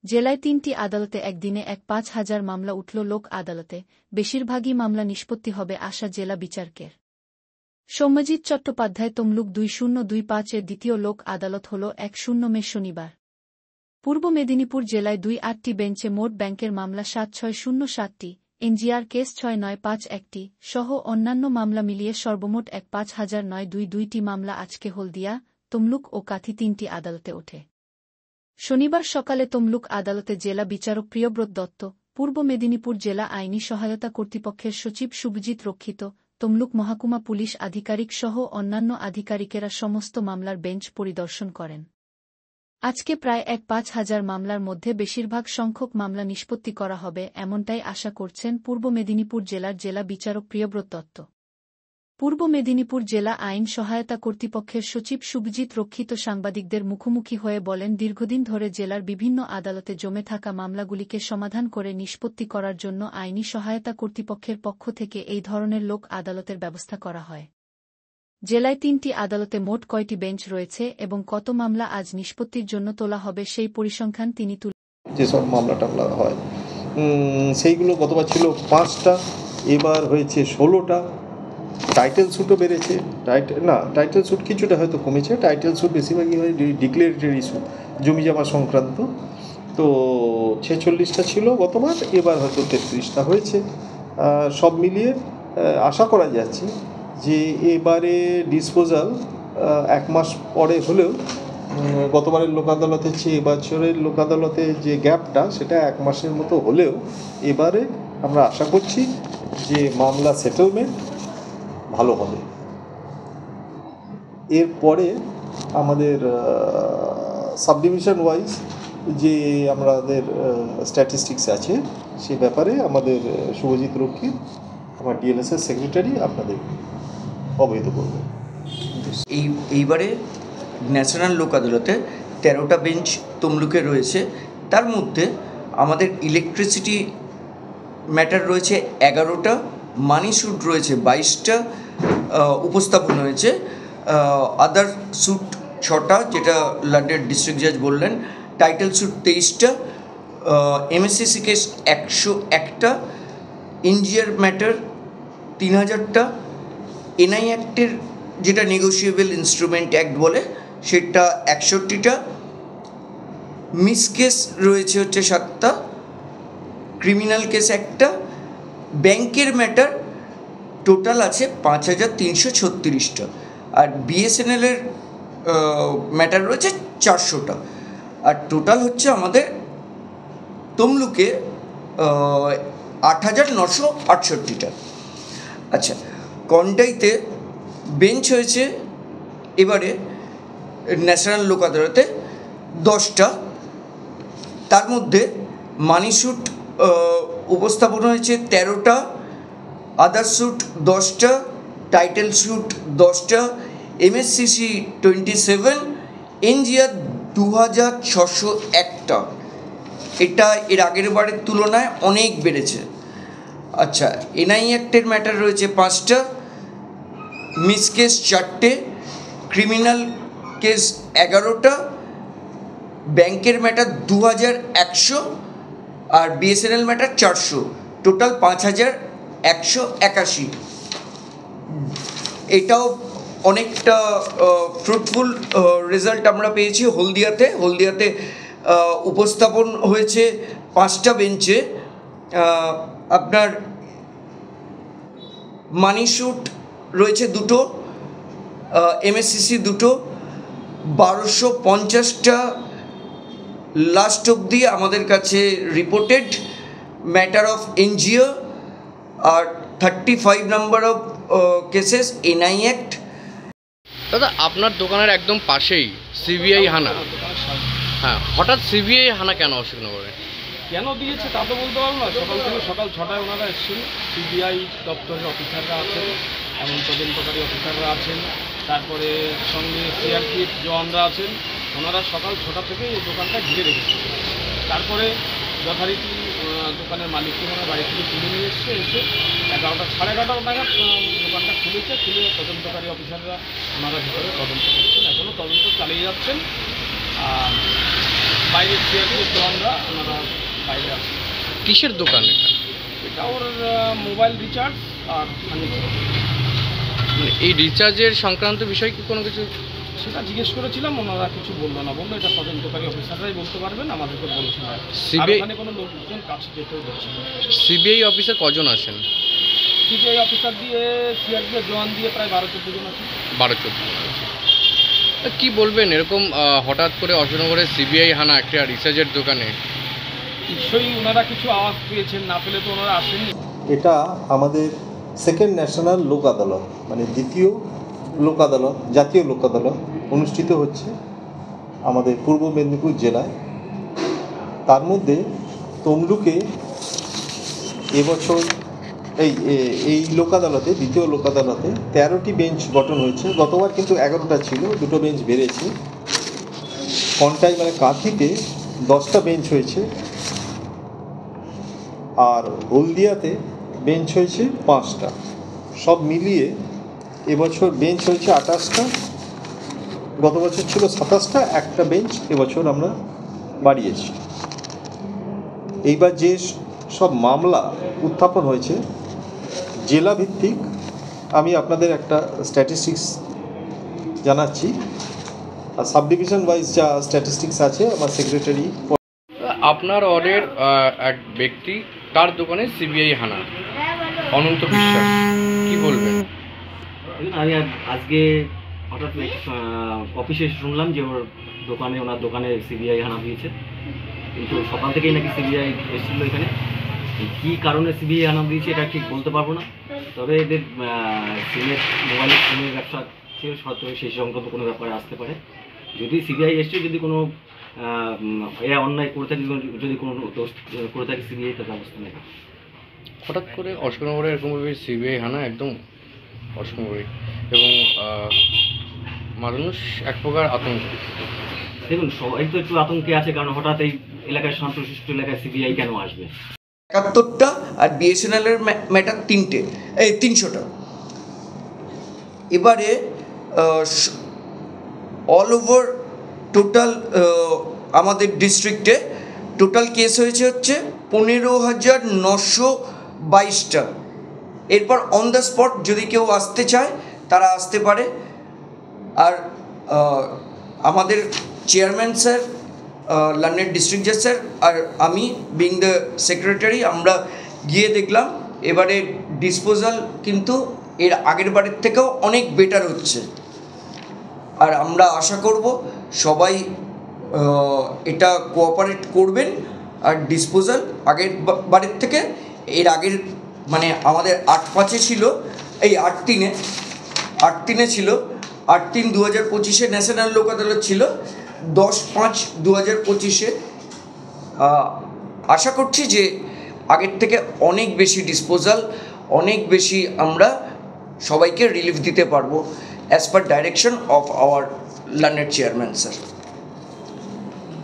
জেলায় ৩টি আদালতে একদিনে ৫,০০০ মামলা উঠল লোক আদালতে, বেশিরভাগই মামলা নিষ্পত্তি হবে আশা জেলা বিচারকের। সৌম্যজিৎ চট্টোপাধ্যায় তমলুক 2025-এর দ্বিতীয় লোক আদালত হল ১ মে শনিবার। পূর্ব মেদিনীপুর জেলায় ২-৮টি বেঞ্চে মোট ব্যাংকের মামলা ৭,৬০৭টি, এনজিআর কেস ৬,৯৫১টি সহ অন্যান্য মামলা মিলিয়ে সর্বমোট ৫,০৯২টি মামলা আজকে হলদিয়া, তমলুক ও কাঁথি ৩টি আদালতে ওঠে। শনিবার সকালে তমলুক আদালতে জেলা বিচারক প্রিয়ব্রত দত্ত, পূর্ব মেদিনীপুর জেলা আইনি সহায়তা কর্তৃপক্ষের সচিব শুভজিৎ রক্ষিত, তমলুক মহকুমা পুলিশ আধিকারিক সহ অন্যান্য আধিকারিকেরা সমস্ত মামলার বেঞ্চ পরিদর্শন করেন। আজকে প্রায় ৫,০০০ মামলার মধ্যে বেশিরভাগ সংখ্যক মামলা নিষ্পত্তি করা হবে এমনটাই আশা করছেন পূর্ব মেদিনীপুর জেলার জেলা বিচারক প্রিয়ব্রত দত্ত। পূর্ব মেদিনীপুর জেলা আইন সহায়তা কর্তৃপক্ষের সচিব শুভজিৎ রক্ষিত সাংবাদিকদের মুখোমুখি হয়ে বলেন, দীর্ঘদিন ধরে জেলার বিভিন্ন আদালতে জমে থাকা মামলাগুলিকে সমাধান করে নিষ্পত্তি করার জন্য আইনি সহায়তা কর্তৃপক্ষের পক্ষ থেকে এই ধরনের লোক আদালতের ব্যবস্থা করা হয়। জেলায় ৩টি আদালতে মোট কয়টি বেঞ্চ রয়েছে এবং কত মামলা আজ নিষ্পত্তির জন্য তোলা হবে সেই পরিসংখ্যান তিনি তুলে যেসব মামলা টামলা হয় সেইগুলো গতবার ছিল 5টা, এবার হয়েছে 16টা। টাইটেল স্যুটও বেড়েছে, টাইটেল স্যুট কিছুটা হয়তো কমেছে, টাইটেল স্যুট বেশিরভাগই হয় ডিক্লেরেটরি ইস্যু, জমি জমা সংক্রান্ত। তো 46টা ছিল গতবার, এবার হয়তো 33টা হয়েছে। সব মিলিয়ে আশা করা যাচ্ছে যে এবারে ডিসপোজাল 1 মাস পরে হলেও গতবারের লোক আদালতের চেয়ে এবছরের লোক আদালতে যে গ্যাপটা সেটা 1 মাসের মতো হলেও এবারে আমরা আশা করছি যে মামলা সেটেলমেন্ট ভালো হবে। এরপরে আমাদের সাবডিভিশন ওয়াইজ যে আমাদের স্ট্যাটিস্টিক্স আছে সে ব্যাপারে আমাদের শুভজিৎ রক্ষিত, আমার ডিএলএসের সেক্রেটারি, আপনাদের অবহিত করবে। এইবারে ন্যাশনাল লোক আদালতে 13টা বেঞ্চ তমলুকে রয়েছে, তার মধ্যে আমাদের ইলেকট্রিসিটি ম্যাটার রয়েছে 11টা, মানি স্যুট রয়েছে 22টা উপস্থাপন হয়েছে, আদার স্যুট 6টা যেটা লন্ডন ডিস্ট্রিক্ট জাজ বললেন, টাইটেল স্যুট 23টা, এমএসসিসি কেস 101টা, এনজিআর ম্যাটার 3000টা, এনআই অ্যাক্টের যেটা নেগোশিয়েবল ইনস্ট্রুমেন্ট অ্যাক্ট বলে সেটা 61টা, মিস কেস রয়েছে 7টা, ক্রিমিনাল কেস 1টা, ব্যাংকের ম্যাটার টোটাল আছে 5,336টা, আর বিএসএনএলের ম্যাটার রয়েছে 400টা, আর টোটাল হচ্ছে আমাদের তমলুকে 8,968টা। আচ্ছা, কন্টাইতে বেঞ্চ হয়েছে এবারে ন্যাশনাল লোক আদালতে 10টা, তার মধ্যে মানি স্যুট উপস্থাপন হয়েছে 13টা, আদার স্যুট 10টা, টাইটেল স্যুট 10টা, এমএসসিসি 27, এনজিআর 2,601টা। এটা এর আগের বারের তুলনায় অনেক বেড়েছে। আচ্ছা, এনআই অ্যাক্টের ম্যাটার রয়েছে 5টা, মিস কেস 4টে, ক্রিমিনাল কেস 11টা, ব্যাংকের ম্যাটার 2,100, আর বিএসএনএল ম্যাটার 400, টোটাল 5,181। এটাও অনেকটা ফ্রুটফুল রেজাল্ট আমরা পেয়েছি। হলদিয়াতে উপস্থাপন হয়েছে 5টা বেঞ্চে, আপনার মানি স্যুট রয়েছে 2টো, এমএসসিসি 2টো, 1250টা লাস্ট অবধি আমাদের কাছে রিপোর্টেড ম্যাটার অফ এনজিও, আর 35 number of cases NI act. দাদা, আপনার দোকানের একদম পাশেই সিবিআই হানা, হ্যাঁ, হঠাৎ সিবিআই হানা কেন অশোকনগরে? কেন দিয়েছে তা তো বলতে পারবো না। সকাল 6টায় ওনারা এসেছেন, সিবিআই দপ্তরের অফিসাররা আছেন, এমন তদন্তকারী অফিসাররা আছেন, তারপরে সঙ্গে সিআরপিএফ জওয়ানরা আছেন। ওনারা সকাল 6টা থেকে এই দোকানটা ঘিরে রেখেছে। তারপরে যথারীতি দোকানের মালিককে ওনারা বাড়ি থেকে তুলে নিয়ে এসে 11টা সাড়ে 11টা নাগাদ দোকানটা খুলে তদন্তকারী অফিসাররা ওনারা ভিতরে তদন্ত করছেন, এখনও তদন্ত চালিয়ে যাচ্ছেন। আর বাইরের সিআরপিএফ জওয়ানরা ওনারা বাইরে আছে। কিসের দোকান এটা? এটা ওর মোবাইল রিচার্জ আর ফার্নিচার। মানে এই রিচার্জের সংক্রান্ত বিষয় কি কোনো কিছু? সেটা জিজ্ঞেস করেছিলাম, ওনারা কিছু বললো না, বললো এটা তদন্তকারী অফিসাররাই বলতে পারবেন, আমাদেরকে বলছেন না। CBI ওখানে কোনো লোকজন কাছে যেতেও দিচ্ছে না। সিবিআই অফিসার কজন আসেন? সিবিআই অফিসার দিয়ে সিআরপিএফ জওয়ান দিয়ে প্রায় 12-14 জন আছে। 12-14। কি বলবেন এরকম হঠাৎ করে অশোকনগরের সিবিআই হানা একটা রিচার্জের দোকানে? নিশ্চয়ই ওনারা কিছু আওয়াজ পেয়েছেন, না পেলে তো ওনারা আসেননি। এটা আমাদের সেকেন্ড ন্যাশনাল লোক আদালত, মানে দ্বিতীয় লোক আদালত, জাতীয় লোক আদালত অনুষ্ঠিত হচ্ছে আমাদের পূর্ব মেদিনীপুর জেলায়। তার মধ্যে তমলুকে এবছর এই লোক আদালতে, দ্বিতীয় লোক আদালতে 13টি বেঞ্চ গঠন হয়েছে। গতবার কিন্তু 11টা ছিল, 2টো বেঞ্চ বেড়েছে। কন্টাই মানে কাঁথিতে 10টা বেঞ্চ হয়েছে, আর হলদিয়াতে বেঞ্চ হয়েছে 5টা। সব মিলিয়ে এবছর বেঞ্চ হয়েছে 28টা, গত বছর ছিল 27টা, একটা বেঞ্চ এবছর আমরা বাড়িয়েছি। এইবার যে সব মামলা উত্থাপন হয়েছে জেলা ভিত্তিক, আমি আপনাদের একটা স্ট্যাটিস্টিক্স জানাচ্ছি। আর সাব ডিভিশন ওয়াইজ যা স্ট্যাটিস্টিক্স আছে আমার সেক্রেটারি। আপনার ওয়ার্ডের এক ব্যক্তি, তার দোকানে সিবিআই হানা, অনন্ত বিশ্বাস, কি বলবেন? আমি আজকে হঠাৎ অফিসে শুনলাম যে ওনার দোকানে সিবিআই হানা দিয়েছে, কিন্তু সকাল থেকেই নাকি সিবিআই এসেছিলো এখানে। কী কারণে সিবিআই হানা দিয়েছে এটা ঠিক বলতে পারবো না, তবে এদের মোবাইলের সিমের ব্যবসা ছিল, হয়তো সেই সংক্রান্ত কোনো ব্যাপারে আসতে পারে। যদি সিবিআই এসছে, যদি কোনো অন্যায় করে থাকে, যদি কোনো দোষ করে থাকে সিবিআই, তার ব্যবস্থা নেই। হঠাৎ করে অশোকনগরে এরকমভাবে সিবিআই হানা, একদম অশোকনগরে, এবং মানুষ এক প্রকার আতঙ্ক। দেখুন, সবাই তো একটু আতঙ্কে আছে, কারণ হঠাৎ এই এলাকায় শান্তশিষ্ট এলাকায় সিবিআই কেন আসবে? 71টা আর বিএসএনএলের ম্যাটার 300টা। এবারে অল ওভার টোটাল আমাদের ডিস্ট্রিক্টে টোটাল কেস হয়েছে হচ্ছে 15,922টা। এরপর অন দ্য স্পট যদি কেউ আসতে চায় তারা আসতে পারে। আর আমাদের চেয়ারম্যান স্যার, লন্ডন ডিস্ট্রিক্ট জাজ স্যার আর আমি বিং দ্য সেক্রেটারি, আমরা গিয়ে দেখলাম এবারে ডিসপোজাল কিন্তু এর আগের বারের থেকেও অনেক বেটার হচ্ছে। আর আমরা আশা করব সবাই এটা কোঅপারেট করবেন। আর ডিসপোজাল আগের বারের থেকে, এর আগের মানে আমাদের 8/5-এ ছিল, এই 8/3-এ ছিল, 8/3 2025-এ ন্যাশনাল লোক আদালত ছিল, 10/5/2025-এ। আশা করছি যে আগের থেকে অনেক বেশি ডিসপোজাল, অনেক বেশি আমরা সবাইকে রিলিফ দিতে পারবো, as per direction of our London chairman sir.